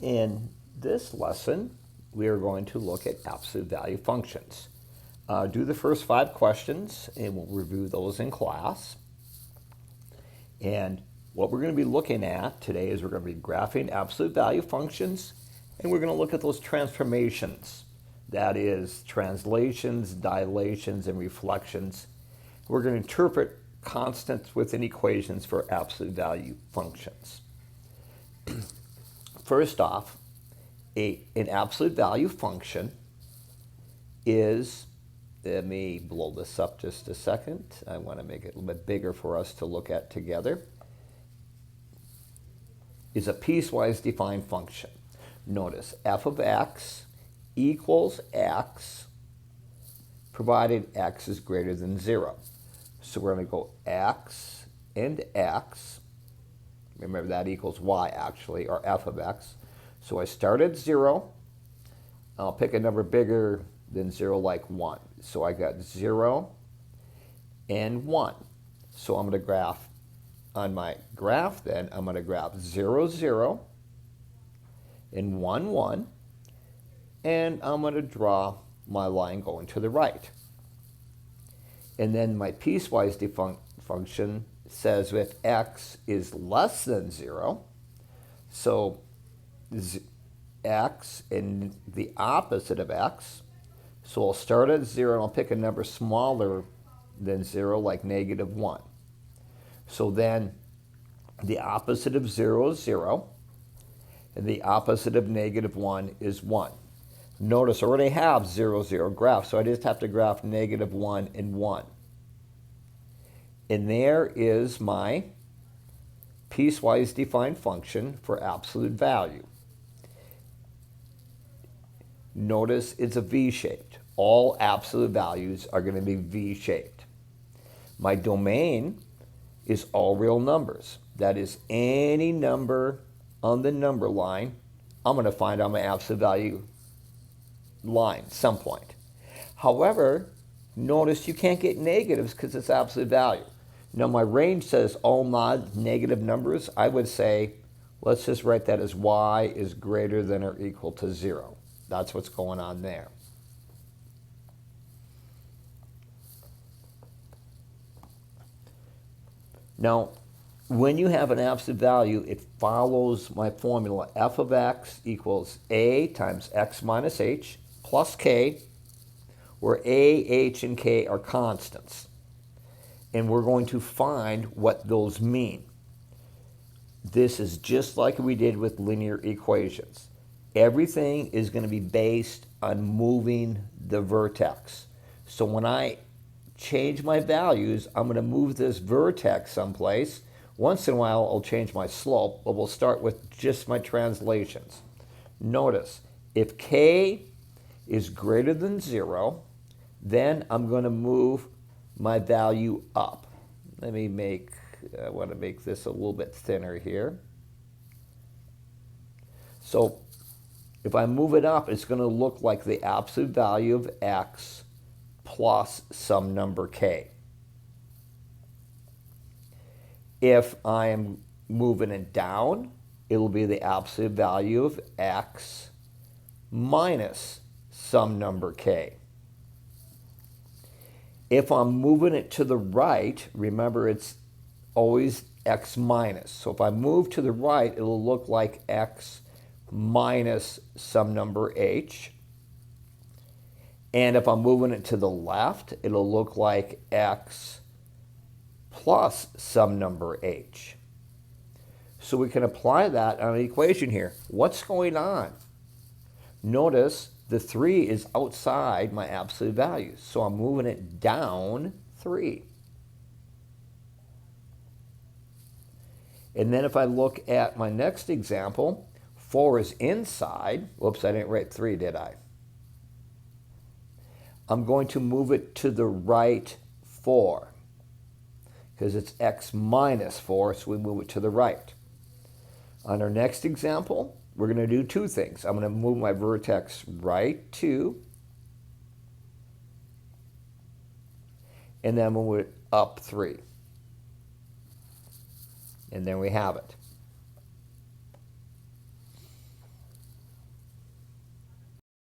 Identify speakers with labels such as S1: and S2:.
S1: In this lesson, we are going to look at absolute value functions. Do the first 5 questions, and we'll review those in class. And what we're going to be looking at today is we're going to be graphing absolute value functions, and we're going to look at those transformations. That is, translations, dilations, and reflections. We're going to interpret constants within equations for absolute value functions. First off, an absolute value function is, let me blow this up just a second. I want to make it a little bit bigger for us to look at together. Is a piecewise defined function. Notice f of x equals x provided x is greater than 0. So we're going to go x and x. Remember that equals y actually, or f of x. So I start at 0. I'll pick a number bigger than 0 like 1. So I got 0 and 1. So I'm going to graph, on my graph then, I'm going to graph 0, 0 and 1, 1. And I'm going to draw my line going to the right. And then my piecewise defined function says if x is less than 0, so x and the opposite of x, so I'll start at 0 and I'll pick a number smaller than 0 like negative 1. So then the opposite of 0 is 0, and the opposite of negative 1 is 1. Notice I already have 0, 0 graph, so I just have to graph negative 1 and 1. And there is my piecewise defined function for absolute value. Notice it's a V-shaped. All absolute values are going to be V-shaped. My domain is all real numbers. That is, any number on the number line, I'm going to find on my absolute value line, some point. However, notice you can't get negatives because it's absolute value. Now my range says all non-negative numbers. I would say, let's just write that as y is greater than or equal to 0. That's what's going on there. Now, when you have an absolute value, it follows my formula. F of x equals a times x minus h plus k, where a, h, and k are constants. And we're going to find what those mean. This is just like we did with linear equations. Everything is going to be based on moving the vertex. So when I change my values, I'm going to move this vertex someplace. Once in a while, I'll change my slope, but we'll start with just my translations. Notice, if k is greater than 0, then I'm going to move my value up. I want to make this a little bit thinner here. So if I move it up, it's going to look like the absolute value of x plus some number k. If I am moving it down, it will be the absolute value of x minus some number k. If I'm moving it to the right, remember it's always x minus. So if I move to the right, it'll look like x minus some number h. And if I'm moving it to the left, it'll look like x plus some number h. So we can apply that on an equation here. What's going on? Notice the 3 is outside my absolute values, so I'm moving it down 3. And then if I look at my next example, 4 is inside. Whoops, I didn't write 3, did I? I'm going to move it to the right 4, because it's x minus 4, so we move it to the right. On our next example, we're going to do 2 things. I'm going to move my vertex right 2, and then move it up 3. And there we have it.